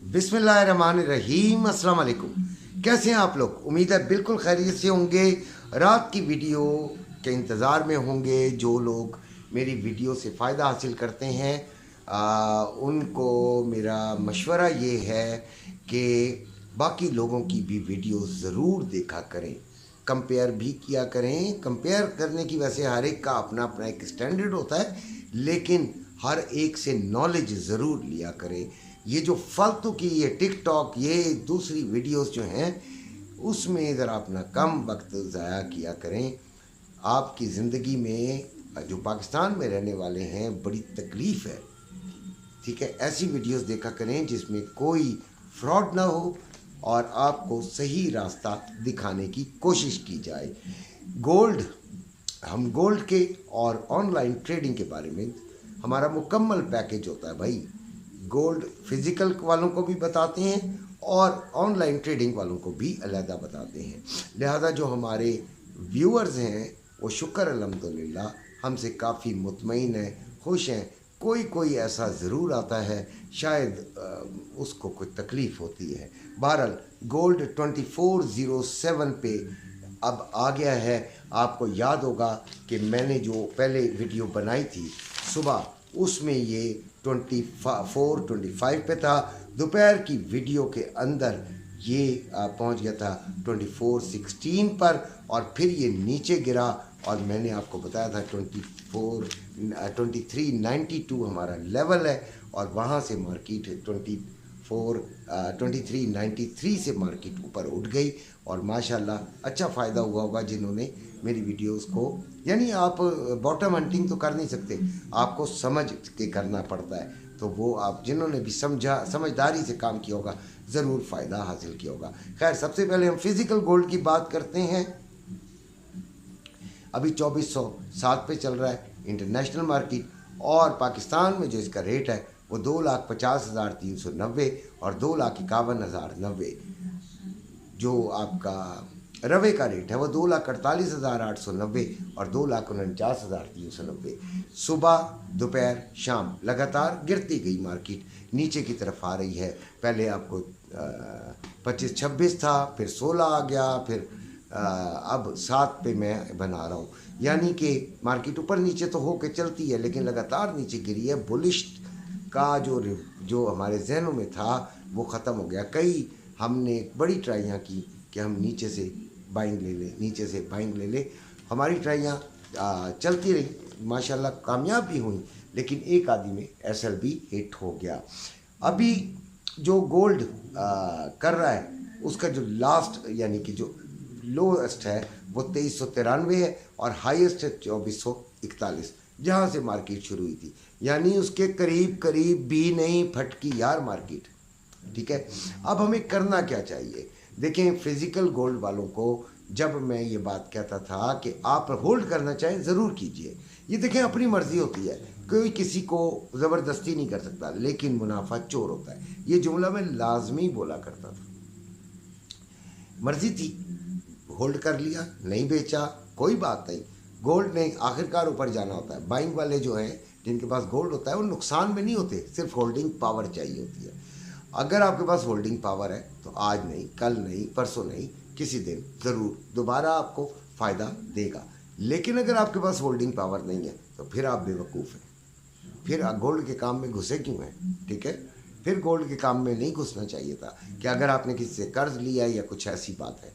बिस्मिल्लाहिर्रहमानिर्रहीम। अस्सलाम वालेकुम। कैसे हैं आप लोग? उम्मीद है बिल्कुल खैरियत से होंगे। रात की वीडियो के इंतज़ार में होंगे। जो लोग मेरी वीडियो से फ़ायदा हासिल करते हैं उनको मेरा मशवरा ये है कि बाकी लोगों की भी वीडियो ज़रूर देखा करें, कंपेयर भी किया करें। कंपेयर करने की वैसे हर एक का अपना अपना एक स्टैंडर्ड होता है, लेकिन हर एक से नॉलेज ज़रूर लिया करें। ये जो फालतू की ये टिकटॉक ये दूसरी वीडियोस जो हैं उसमें ज़रा अपना कम वक्त ज़ाया किया करें। आपकी ज़िंदगी में जो पाकिस्तान में रहने वाले हैं बड़ी तकलीफ़ है, ठीक है। ऐसी वीडियोस देखा करें जिसमें कोई फ्रॉड ना हो और आपको सही रास्ता दिखाने की कोशिश की जाए। गोल्ड, हम गोल्ड के और ऑनलाइन ट्रेडिंग के बारे में हमारा मुकम्मल पैकेज होता है भाई। गोल्ड फिज़िकल वालों को भी बताते हैं और ऑनलाइन ट्रेडिंग वालों को भी अलहदा बताते हैं। लिहाजा जो हमारे व्यूअर्स हैं वो शुक्र अल्हम्दुलिल्लाह हमसे काफ़ी मुतमईन हैं, खुश हैं। कोई कोई ऐसा ज़रूर आता है शायद उसको कोई तकलीफ़ होती है। बहरहाल गोल्ड 2407 पे अब आ गया है। आपको याद होगा कि मैंने जो पहले वीडियो बनाई थी सुबह, उसमें ये 24-25 पे था। दोपहर की वीडियो के अंदर ये पहुंच गया था 24-16 पर और फिर ये नीचे गिरा और मैंने आपको बताया था 2392 हमारा लेवल है और वहाँ से मार्केट 2393 से मार्केट ऊपर उठ गई और माशाल्लाह अच्छा फ़ायदा हुआ होगा जिन्होंने मेरी वीडियोस को, यानी आप बॉटम हंटिंग तो कर नहीं सकते, आपको समझ के करना पड़ता है। तो वो आप जिन्होंने भी समझदारी से काम किया होगा ज़रूर फ़ायदा हासिल किया होगा। खैर, सबसे पहले हम फिज़िकल गोल्ड की बात करते हैं। अभी 2407 पे चल रहा है इंटरनेशनल मार्केट और पाकिस्तान में जो इसका रेट है वो 2,50,390 और 2,51,090। जो आपका रवे का रेट है वो 2,48,890 और 2,49,390। सुबह दोपहर शाम लगातार गिरती गई मार्केट, नीचे की तरफ आ रही है। पहले आपको 25-26 था, फिर 16 आ गया, फिर अब 7 पे मैं बना रहा हूँ। यानी कि मार्केट ऊपर नीचे तो होके चलती है लेकिन लगातार नीचे गिरी है। बुलिश का जो हमारे जहनों में था वो ख़त्म हो गया। कई हमने बड़ी ट्राइयाँ की कि हम नीचे से बाइंग ले लें, नीचे से बाइंग ले लें। हमारी ट्राइयाँ चलती रही, माशाल्लाह कामयाब भी हुई, लेकिन एक आदि में एसएल भी हिट हो गया। अभी जो गोल्ड कर रहा है उसका जो लास्ट यानी कि जो लोएस्ट है वो 2393 है और हाईएस्ट है 2441, जहाँ से मार्केट शुरू हुई थी। यानी उसके करीब करीब भी नहीं फटकी यार मार्केट, ठीक है। अब हमें करना क्या चाहिए? देखें, फिज़िकल गोल्ड वालों को जब मैं ये बात कहता था कि आप होल्ड करना चाहें ज़रूर कीजिए। ये देखें अपनी मर्ज़ी होती है, कोई किसी को ज़बरदस्ती नहीं कर सकता, लेकिन मुनाफा चोर होता है। ये जुमला मैं लाजमी बोला करता था। मर्ज़ी थी, होल्ड कर लिया, नहीं बेचा, कोई बात नहीं। गोल्ड ने आखिरकार ऊपर जाना होता है। बाइंग वाले जो हैं जिनके पास गोल्ड होता है वो नुकसान में नहीं होते, सिर्फ होल्डिंग पावर चाहिए होती है। अगर आपके पास होल्डिंग पावर है तो आज नहीं, कल नहीं, परसों नहीं, किसी दिन ज़रूर दोबारा आपको फ़ायदा देगा। लेकिन अगर आपके पास होल्डिंग पावर नहीं है तो फिर आप बेवकूफ़ हैं, फिर गोल्ड के काम में घुसे क्यों हैं, ठीक है। फिर गोल्ड के काम में नहीं घुसना चाहिए था। कि अगर आपने किसी से कर्ज लिया या कुछ ऐसी बात है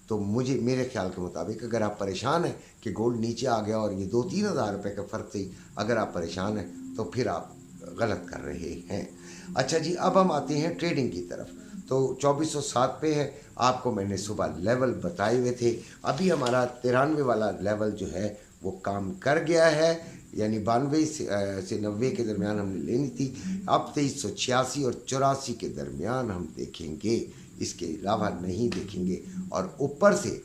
तो मेरे ख्याल के मुताबिक अगर आप परेशान हैं कि गोल्ड नीचे आ गया और ये 2-3 हज़ार रुपये का फ़र्क थी, अगर आप परेशान हैं तो फिर आप गलत कर रहे हैं। अच्छा जी, अब हम आते हैं ट्रेडिंग की तरफ। तो 2407 पे है, आपको मैंने सुबह लेवल बताए हुए थे। अभी हमारा 93 वाला लेवल जो है वो काम कर गया है, यानी 92 से 90 के दरमियान हमने लेनी थी। अब 2386 और 84 के दरमियान हम देखेंगे, इसके अलावा नहीं देखेंगे। और ऊपर से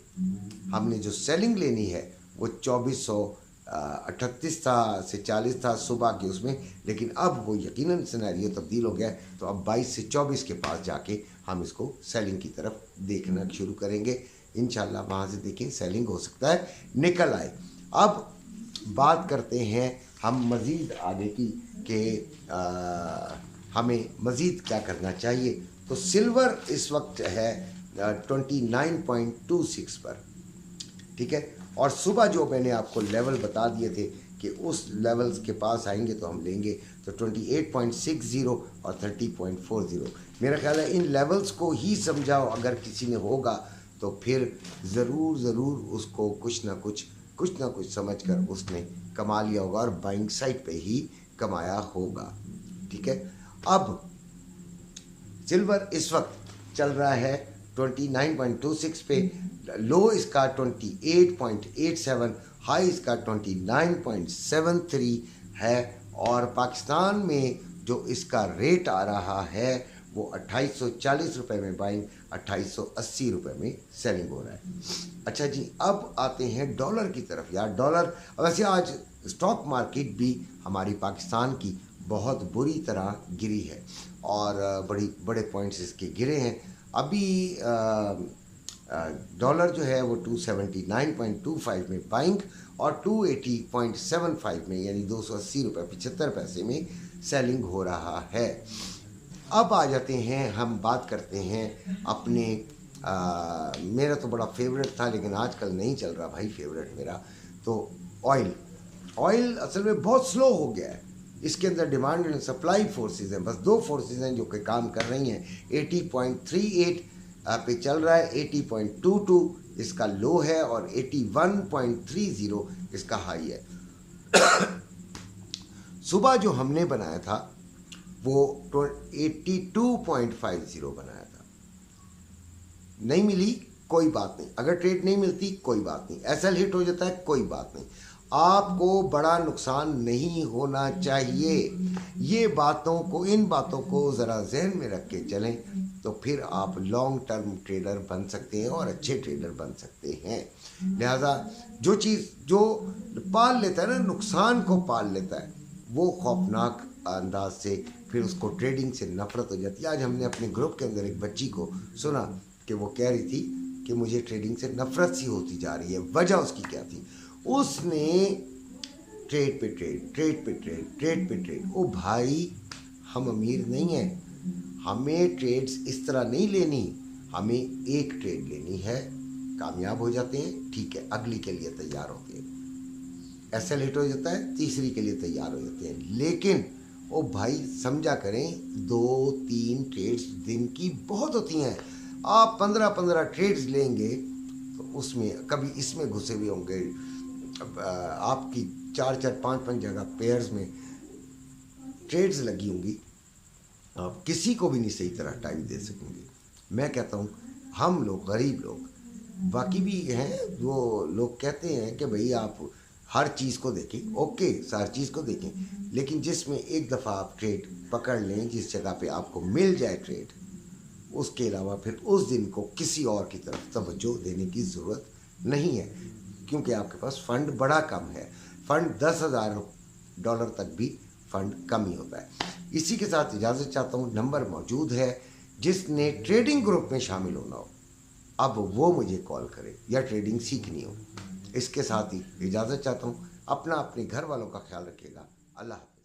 हमने जो सेलिंग लेनी है वो 2438 था से 40 था सुबह के उसमें, लेकिन अब वो यकीनन सिनेरियो तब्दील हो गया है। तो अब 22 से 24 के पास जाके हम इसको सेलिंग की तरफ देखना शुरू करेंगे। इंशाल्लाह वहाँ से देखें सेलिंग हो सकता है निकल आए। अब बात करते हैं हम मज़ीद आगे की कि हमें मज़ीद क्या करना चाहिए। तो सिल्वर इस वक्त है 29.26 पर, ठीक है। और सुबह जो मैंने आपको लेवल बता दिए थे कि उस लेवल्स के पास आएंगे तो हम लेंगे, तो 28.60 और 30.40। मेरा ख्याल है इन लेवल्स को ही समझाओ अगर किसी ने होगा तो फिर ज़रूर उसको कुछ ना कुछ समझकर उसने कमा लिया होगा और बाइंग साइड पे ही कमाया होगा, ठीक है। अब सिल्वर इस वक्त चल रहा है 29.26 पे, लो इसका 28.87, हाई इसका 29.73 है। और पाकिस्तान में जो इसका रेट आ रहा है वो 2840 रुपये में बाइंग, 2880 रुपये में सेलिंग हो रहा है। अच्छा जी, अब आते हैं डॉलर की तरफ। यार डॉलर, वैसे आज स्टॉक मार्केट भी हमारी पाकिस्तान की बहुत बुरी तरह गिरी है और बड़े पॉइंट्स इसके गिरे हैं। अभी डॉलर जो है वो 279.25 में बाइंग और 280.75 में यानी 280 रुपये 75 पैसे में सेलिंग हो रहा है। अब आ जाते हैं, हम बात करते हैं अपने मेरा तो बड़ा फेवरेट था लेकिन आजकल नहीं चल रहा भाई फेवरेट मेरा, तो ऑयल असल में बहुत स्लो हो गया है। इसके अंदर डिमांड एंड सप्लाई फोर्सेस हैं, बस दो फोर्सेस हैं जो कि काम कर रही हैं। 80.38 पे चल रहा है, 80.22 इसका लो है और 81.30 इसका हाई है। सुबह जो हमने बनाया था वो 82.50 बनाया था, नहीं मिली कोई बात नहीं, अगर ट्रेड नहीं मिलती कोई बात नहीं, एसएल हिट हो जाता है कोई बात नहीं, आपको बड़ा नुकसान नहीं होना चाहिए। ये बातों को, इन बातों को ज़रा जहन में रख के चलें तो फिर आप लॉन्ग टर्म ट्रेडर बन सकते हैं और अच्छे ट्रेडर बन सकते हैं। लिहाजा जो चीज़ जो पाल लेता है ना, नुकसान को पाल लेता है, वो खौफनाक अंदाज से फिर उसको ट्रेडिंग से नफरत हो जाती है। आज हमने अपने ग्रुप के अंदर एक बच्ची को सुना कि वो कह रही थी कि मुझे ट्रेडिंग से नफरत सी होती जा रही है। वजह उसकी क्या थी? उसने ट्रेड पे ट्रेड। ओ भाई, हम अमीर नहीं हैं, हमें ट्रेड्स इस तरह नहीं लेनी, हमें एक ट्रेड लेनी है, कामयाब हो जाते हैं ठीक है, अगली के लिए तैयार होते हैं, एसएल हिट हो जाता है तीसरी के लिए तैयार हो जाते हैं। लेकिन ओ भाई समझा करें, 2-3 ट्रेड्स दिन की बहुत होती हैं। आप 15-15 ट्रेड्स लेंगे तो उसमें कभी इसमें घुसे हुए होंगे, आपकी 4-4, 5-5 जगह पेयर्स में ट्रेड्स लगी होंगी, आप किसी को भी नहीं सही तरह टाइम दे सकेंगे। मैं कहता हूँ हम लोग गरीब लोग, बाकी भी हैं वो लोग कहते हैं कि भाई आप हर चीज़ को देखें, ओके हर चीज़ को देखें, लेकिन जिसमें एक दफ़ा आप ट्रेड पकड़ लें, जिस जगह पे आपको मिल जाए ट्रेड, उसके अलावा फिर उस दिन को किसी और की तरफ तवज्जो देने की ज़रूरत नहीं है, क्योंकि आपके पास फ़ंड बड़ा कम है। फ़ंड $10,000 तक भी फ़ंड कम ही होता है। इसी के साथ इजाज़त चाहता हूँ। नंबर मौजूद है, जिसने ट्रेडिंग ग्रुप में शामिल होना हो अब वो मुझे कॉल करे या ट्रेडिंग सीखनी हो। इसके साथ ही इजाज़त चाहता हूँ। अपना अपने घर वालों का ख्याल रखिएगा। अल्लाह हाफ़िज़।